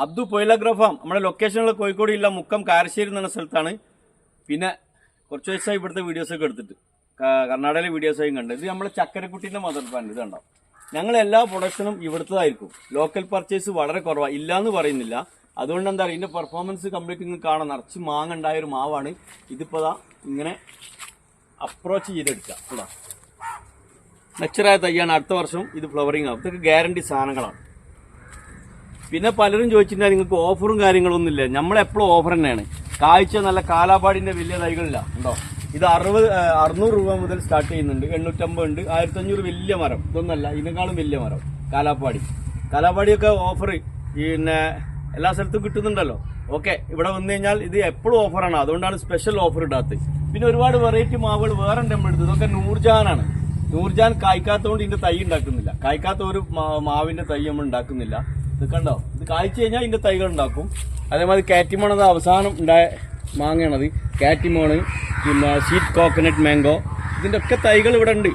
Abdu പൊയിലഗ്രോ farm നമ്മുടെ ലൊക്കേഷനുള്ള കോഴിക്കോട് ജില്ല മുക്കം കാരശ്ശേരി എന്ന സ്ഥലത്താണ്. പിന്നെ കുറച്ച് ദിവസമായി ഇവിടുത്തെ വീഡിയോസൊക്കെ എടുത്തിട്ട് കർണാടകയിലെ വീഡിയോസായും കണ്ടത്. ഇത് നമ്മളെ ചക്കരക്കുട്ടീൻ്റെ മദർ പ്ലാന്റ്. ഇത് കണ്ടോ, ഞങ്ങൾ എല്ലാ പ്രൊഡക്ഷനും ഇവിടുത്തതായിരിക്കും. ലോക്കൽ പർച്ചേസ് വളരെ കുറവാണ്, ഇല്ലയെന്ന് പറയുന്നില്ല. അതുകൊണ്ട് എന്താ പറയുക, ഇതിൻ്റെ പെർഫോമൻസ് കംപ്ലീറ്റ് ഇങ്ങനെ കാണാൻ നിറച്ച് മാങ്ങ ഉണ്ടായൊരു മാവാണ്. ഇതിപ്പോൾ ഇങ്ങനെ അപ്രോച്ച് ചെയ്തെടുക്കുക. കേട്ടോ, നെച്ചറായ തയ്യാണ്. അടുത്ത വർഷം ഇത് ഫ്ലവറിങ് ആവും. ഇതൊക്കെ ഗ്യാരണ്ടി സാധനങ്ങളാണ്. പിന്നെ പലരും ചോദിച്ചിട്ടുണ്ടെങ്കിൽ നിങ്ങൾക്ക് ഓഫറും കാര്യങ്ങളൊന്നും ഇല്ല. നമ്മളെപ്പോഴും ഓഫർ തന്നെയാണ്. കാഴ്ച നല്ല കാലാപാടിൻ്റെ വലിയ തൈകളില്ല ഉണ്ടോ. ഇത് 600 രൂപ മുതൽ സ്റ്റാർട്ട് ചെയ്യുന്നുണ്ട്. 850 ഉണ്ട്. 1500 വലിയ മരം. ഇതൊന്നല്ല, ഇതിനേക്കാളും വലിയ മരം കാലാപ്പാടിയൊക്കെ ഓഫർ പിന്നെ എല്ലാ സ്ഥലത്തും കിട്ടുന്നുണ്ടല്ലോ. ഓക്കെ, ഇവിടെ വന്നു കഴിഞ്ഞാൽ ഇത് എപ്പോഴും ഓഫറാണ്. അതുകൊണ്ടാണ് സ്പെഷ്യൽ ഓഫർ ഇടാത്തത്. പിന്നെ ഒരുപാട് വെറൈറ്റി മാവുകൾ വേറെ ഉണ്ട് നമ്മൾ എടുത്തത്. ഇതൊക്കെ നൂർജാനാണ്. നൂർജാൻ കായ്ക്കാത്തതുകൊണ്ട് ഇതിന്റെ തൈ ഉണ്ടാക്കുന്നില്ല. കായ്ക്കാത്ത ഒരു മാവിന്റെ തൈ നമ്മൾ ഉണ്ടാക്കുന്നില്ല. ഇത് കണ്ടോ, ഇത് കായ്ച്ചു കഴിഞ്ഞാൽ ഇതിന്റെ തൈകൾ ഉണ്ടാക്കും. അതേമാതിരി കാറ്റിമോൺ, അത് അവസാനം ഉണ്ടായ മാങ്ങയാണത്. കാറ്റിമോണ്, പിന്നെ സ്വീറ്റ് കോക്കനട്ട് മാംഗോ, ഇതിന്റെ ഒക്കെ തൈകൾ ഇവിടെ ഉണ്ട്.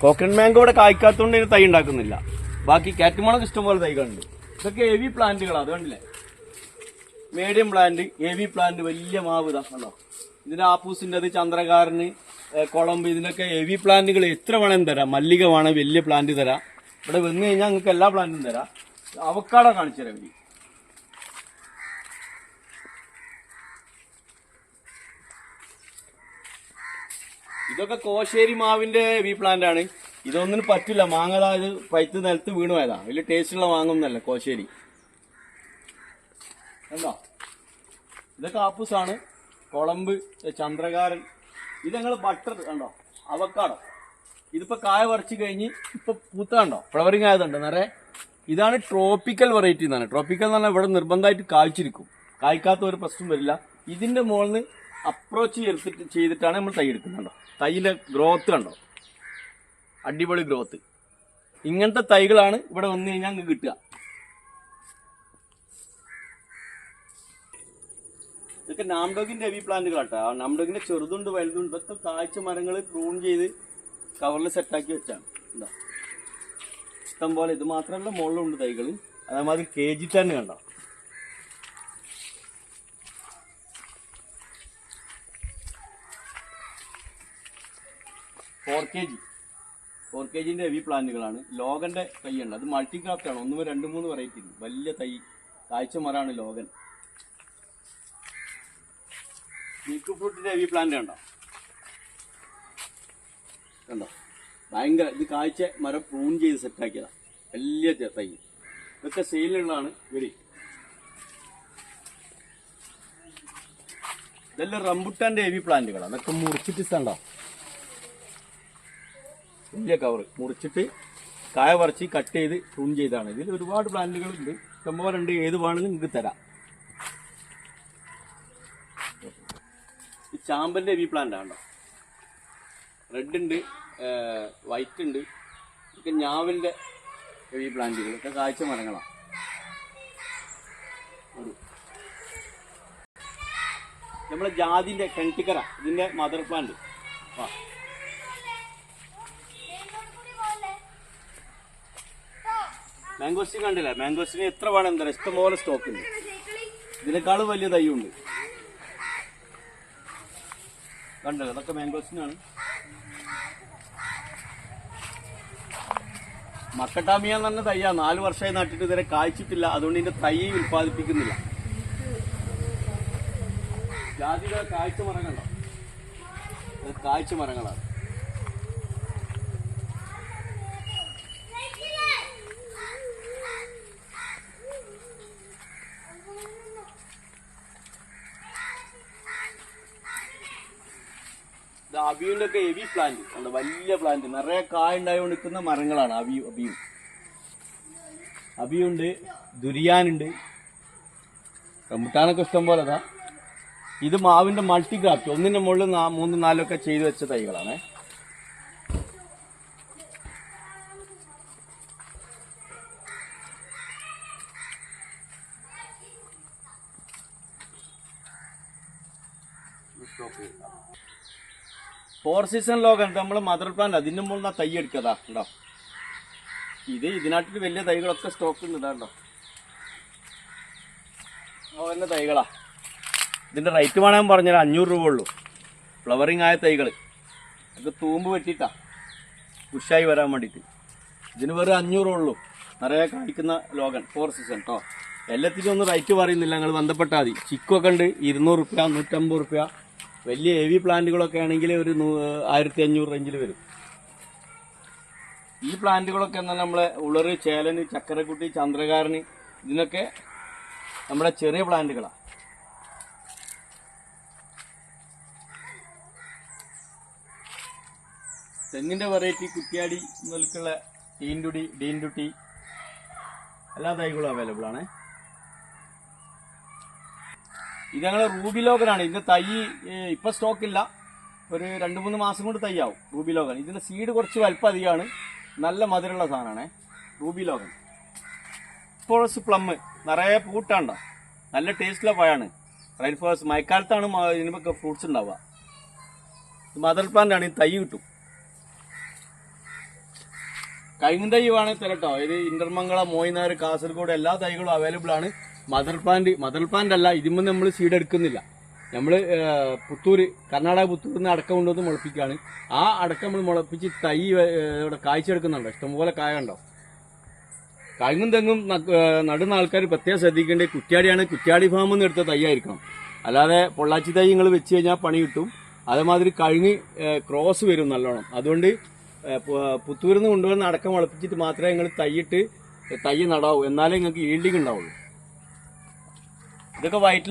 കോക്കനട്ട് മാംഗോ ഇവിടെ കായ്ക്കാത്തതുകൊണ്ട് ഇതിന് തൈ ഉണ്ടാക്കുന്നില്ല. ബാക്കി കാറ്റിമോണൊക്കെ ഇഷ്ടംപോലെ തൈകളുണ്ട്. ഇതൊക്കെ ഹെവി പ്ലാന്റുകളാണ്. അത് കണ്ടില്ലേ, മീഡിയം പ്ലാന്റ്, ഹെവി പ്ലാന്റ്, വലിയ മാവ്. ഇതാ കണ്ടോ, ഇതിന് ആപ്പൂസിൻ്റെ, അത് ചന്ദ്രകാരന്, കുളമ്പ്, ഇതിനൊക്കെ ഹെവി പ്ലാന്റുകൾ എത്ര വേണമെങ്കിലും തരാം. മല്ലിക വേണം, വലിയ പ്ലാന്റ് തരാം. ഇവിടെ വന്നു കഴിഞ്ഞാൽ നിങ്ങൾക്ക് എല്ലാ പ്ലാന്റും തരാം. അവക്കാടോ കാണിച്ചു തരാം. ഇതൊക്കെ കോശേരി മാവിന്റെ ഹെവി പ്ലാന്റ് ആണ്. ഇതൊന്നിനും പറ്റില്ല. മാങ്ങ ഇത് പഴുത്ത് നിലത്ത് വീണു പോയതാ. വലിയ ടേസ്റ്റുള്ള മാങ്ങൊന്നല്ല കോശേരി. കണ്ടോ, ഇതൊക്കെ ആപ്പൂസാണ്. കുളമ്പ്, ചന്ദ്രകാരൻ, ഇത് ഞങ്ങൾ ബട്ടർ കണ്ടോ, അവക്കാടോ. ഇതിപ്പോ കായ പറിച്ചു കഴിഞ്ഞ് ഇപ്പൊ പൂത്ത കണ്ടോ, ഫ്ലവറിങ് ആയതുണ്ട് നിറയെ. ഇതാണ് ട്രോപ്പിക്കൽ വെറൈറ്റി എന്നാണ്. ട്രോപ്പിക്കൽ എന്ന് പറഞ്ഞാൽ ഇവിടെ നിർബന്ധമായിട്ട് കായ്ച്ചിരിക്കും. കായ്ക്കാത്ത ഒരു പ്രശ്നം വരില്ല. ഇതിന്റെ മുകളിൽ നിന്ന് അപ്രോച്ച് ചെയ്തിട്ടാണ് നമ്മൾ തൈ എടുക്കുന്നത്. കണ്ടോ, തൈയിലെ ഗ്രോത്ത് കണ്ടോ, അടിപൊളി ഗ്രോത്ത്. ഇങ്ങനത്തെ തൈകളാണ് ഇവിടെ വന്നു കഴിഞ്ഞാൽ നിങ്ങൾക്ക് കിട്ടുക. ഇതൊക്കെ നാംഡോഗിന്റെ ഹെവി പ്ലാന്റുകളാട്ടോ. നാംഡോഗിന്റെ ചെറുതുണ്ട് വലുതുണ്ട്. ഇതൊക്കെ കാഴ്ച മരങ്ങൾ പ്രൂൺ ചെയ്ത് കവറിൽ സെറ്റാക്കി വെച്ചാണ്. എന്താ ഇഷ്ടം പോലെ. ഇത് മാത്രമല്ല, മുകളിലുണ്ട് തൈകൾ. അതേമാതിരി KG10 കണ്ടോ, ഫോർ കെ ജിന്റെ ഹെവി പ്ലാന്റുകളാണ്. ലോഗന്റെ തൈയുണ്ട്. അത് മൾട്ടി ക്രാഫ്റ്റ് ആണ്. 1, 2, 3 വെറൈറ്റി ഉണ്ട്. വലിയ തൈ കാഴ്ച മരമാണ് ലോഗൻ. മിൽക്ക് ഫ്രൂട്ടിന്റെ ഹെവി പ്ലാന്റ് കണ്ടോ, കണ്ടോ, ഭയങ്കര. ഇത് കാഴ്ച മരം പ്രൂൺ ചെയ്ത് സെറ്റാക്കിയതാണ്. വലിയ തൈ. ഇതൊക്കെ സെയിലുള്ളതാണ്. ഇതെല്ലാം റംബുട്ടാന്റെ ഹെവി പ്ലാന്റുകളാണ്. അതൊക്കെ മുറിച്ചിട്ട് കണ്ടോ, വലിയ കവർ മുറിച്ചിട്ട് കായ പറിച്ച് കട്ട് ചെയ്ത് പ്രൂൺ ചെയ്താണ്. ഇതിൽ ഒരുപാട് പ്ലാന്റുകളുണ്ട്. ഇഷ്ടംപോലെ ഉണ്ട്. ഏത് വേണമെങ്കിലും നിങ്ങൾക്ക് തരാം. ഈ ചാമ്പന്റെ ഹെവി പ്ലാന്റ് ആണോ, റെഡ് ഉണ്ട്, വൈറ്റ് ഉണ്ട്. ഇതൊക്കെ ഞാവലിന്റെ ഹെവി പ്ലാന്റുകൾ. ഒക്കെ കാഴ്ച മരങ്ങളാണ്. നമ്മളെ ജാതിന്റെ കെൺട്ടിക്കര, ഇതിന്റെ മദർ പ്ലാന്റ്. മാംഗോസ്റ്റിൻ കണ്ടില്ല, മാംഗോസ്റ്റിന് എത്ര വേണം എന്താ ഇഷ്ടംപോലെ സ്റ്റോക്ക് ഉണ്ട്. ഇതിനേക്കാളും വലിയ തൈയുണ്ട്. കണ്ടല്ലോ, അതൊക്കെ മാംഗോസ്റ്റിനാണ്. മക്കട്ടാമിയ എന്ന് പറഞ്ഞ തയ്യാ. 4 വർഷമായി നട്ടിട്ട് ഇതുവരെ കായ്ച്ചിട്ടില്ല. അതുകൊണ്ട് ഇതിന്റെ തൈ ഉൽപ്പാദിപ്പിക്കുന്നില്ല. ജാതിയുടെ കാഴ്ച മരങ്ങളുണ്ടോ, കാഴ്ച മരങ്ങളാണ്. അബിയുടെ ഒക്കെ ഹെവി പ്ലാന്റ് ഉണ്ട്. വലിയ പ്ലാന്റ്, നിറയെ കായ ഉണ്ടായി നിൽക്കുന്ന മരങ്ങളാണ്. അബിയുണ്ട്, ദുരിയാനുണ്ട്, റംബുട്ടാനൊക്കെ ഇഷ്ടം പോലെ. അതാ ഇത് മാവിന്റെ മൾട്ടി ക്രാഫ്റ്റ്. ഒന്നിന്റെ മുകളിൽ 3, 4 ഒക്കെ ചെയ്തു വെച്ച തൈകളാണ്. ഫോർ സീസൺ ലോകം നമ്മൾ മദർ പ്ലാന്റ്. അതിന്റെ മുകളിൽ തൈ എടുക്കതാ ഉണ്ടോ. ഇതിനാട്ടിൽ വലിയ തൈകളൊക്കെ സ്റ്റോക്ക് ഉണ്ട്. ഇതാണ്ടോ, മോഹൻ്റെ തൈകളാ. ഇതിൻ്റെ റേറ്റ് വേണമെങ്കിൽ പറഞ്ഞാൽ 500 രൂപ ഉള്ളൂ. ഫ്ലവറിങ് ആയ തൈകൾ ഇത് തൂമ്പ് വെട്ടിയിട്ടാ പുഷായി വരാൻ വേണ്ടിയിട്ട്. ഇതിന് വെറും 500 ഉള്ളൂ. നിറയെ കായ്ക്കുന്ന ലോഗൻ 4 സീസൺ കേട്ടോ. എല്ലാത്തിനും ഒന്നും റേറ്റ് പറയുന്നില്ല, നിങ്ങൾ ബന്ധപ്പെട്ടാൽ മതി. ചിക്കൊക്കെ ഉണ്ട് 200 റുപ്യ, 150 റുപ്യ. വലിയ ഹെവി പ്ലാന്റുകളൊക്കെ ആണെങ്കിൽ ഒരു 1500 റേഞ്ചിൽ വരും. ഈ പ്ലാന്റുകളൊക്കെ എന്നാൽ നമ്മളെ ഉളറ്, ചേലന്, ചക്കരക്കുട്ടി, ചന്ദ്രകാരന് ഇതിനൊക്കെ നമ്മുടെ ചെറിയ പ്ലാന്റുകളാണ്. തെങ്ങിൻ്റെ വെറൈറ്റി കുറ്റിയാടി മുതൽക്കുള്ള ഡീൻഡുട്ടി എല്ലാ തൈകളും അവൈലബിൾ ആണ്. ഇത് ഞങ്ങൾ റൂബി ലോഗനാണ്. ഇതിൻ്റെ തൈ ഇപ്പം സ്റ്റോക്കില്ല, ഒരു 2-3 മാസം കൊണ്ട് തൈയാവും റൂബി ലോഗൻ. ഇതിൻ്റെ സീഡ് കുറച്ച് വലിപ്പം അധികമാണ്, നല്ല മധുരമുള്ള സാധനമാണ് റൂബി ലോഗൻ. ഫോറസ്റ്റ് പ്ലം നിറയെ പൂട്ടാണ്ട, നല്ല ടേസ്റ്റുള്ള പഴമാണ്. റെയിൻ ഫോറസ്റ്റ് മഴക്കാലത്താണ് ഇതിനൊക്കെ ഫ്രൂട്ട്സ് ഉണ്ടാവുക. മദർ പ്ലാന്റ് ആണ്, തൈ കിട്ടും. കഴിഞ്ഞ തൈ വേണമെങ്കിൽ തരട്ടോ. ഇത് ഇന്റർമംഗള, മോയിനാർ, കാസർഗോഡ് എല്ലാ തൈകളും അവൈലബിൾ ആണ്. മദർ പ്ലാന്റ് അല്ല, ഇതിന്മേൽ നമ്മൾ സീഡ് എടുക്കുന്നില്ല. നമ്മൾ പുത്തൂര്, കർണാടക പുത്തൂരിൽ നിന്ന് അടക്കം കൊണ്ടുവന്ന് മുളപ്പിക്കുകയാണ്. ആ അടക്കം നമ്മൾ മുളപ്പിച്ച് തൈ ഇവിടെ കായ്ച്ചെടുക്കുന്നുണ്ടോ, ഇഷ്ടംപോലെ കായ ഉണ്ടോ. കഴുങ്ങും തെങ്ങും നടുന്ന ആൾക്കാർ പ്രത്യേകം ശ്രദ്ധിക്കേണ്ടത് കുറ്റ്യാടിയാണ്. കുറ്റ്യാടി ഫാമിൽ നിന്ന് എടുത്ത തൈ ആയിരിക്കണം, അല്ലാതെ പൊള്ളാച്ചി തൈ നിങ്ങൾ വെച്ച് കഴിഞ്ഞാൽ പണി കിട്ടും. അതേമാതിരി കഴുങ്ങി ക്രോസ് വരും നല്ലോണം. അതുകൊണ്ട് പുത്തൂരിൽ നിന്ന് കൊണ്ടുവന്ന് അടക്കം മുളപ്പിച്ചിട്ട് മാത്രമേ നിങ്ങൾ തൈ നടാവൂ, എന്നാലേ നിങ്ങൾക്ക് ഈൽഡിങ് ഉണ്ടാവുള്ളൂ. ഇതൊക്കെ വൈറ്റ്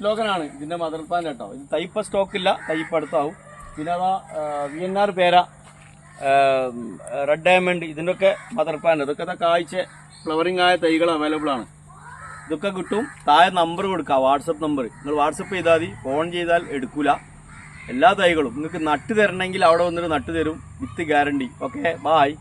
ലോഗനാണ് ഇതിന്റെ മദർ പ്ലാന്റ് കേട്ടോ. ഇത് തൈ ഇപ്പം സ്റ്റോക്കില്ല, തൈ ഇപ്പം അടുത്താവും. പിന്നെ അതാ VNR പേര, റെഡ് ഡയമണ്ട്, ഇതിൻ്റെ ഒക്കെ മദർ പ്ലാന്റ്. ഇതൊക്കെ കായ്ച്ച ഫ്ലവറിങ് ആയ തൈകൾ അവൈലബിൾ ആണ്. ഇതൊക്കെ കിട്ടും. താഴെ നമ്പർ കൊടുക്കുക, വാട്സപ്പ് നമ്പർ. നിങ്ങൾ വാട്സപ്പ് ചെയ്താൽ മതി, ഫോൺ ചെയ്താൽ എടുക്കൂല. എല്ലാ തൈകളും നിങ്ങൾക്ക് നട്ട് തരണമെങ്കിൽ അവിടെ വന്നിട്ട് നട്ട് തരും, വിത്ത് ഗ്യാരണ്ടി. Okay, bye.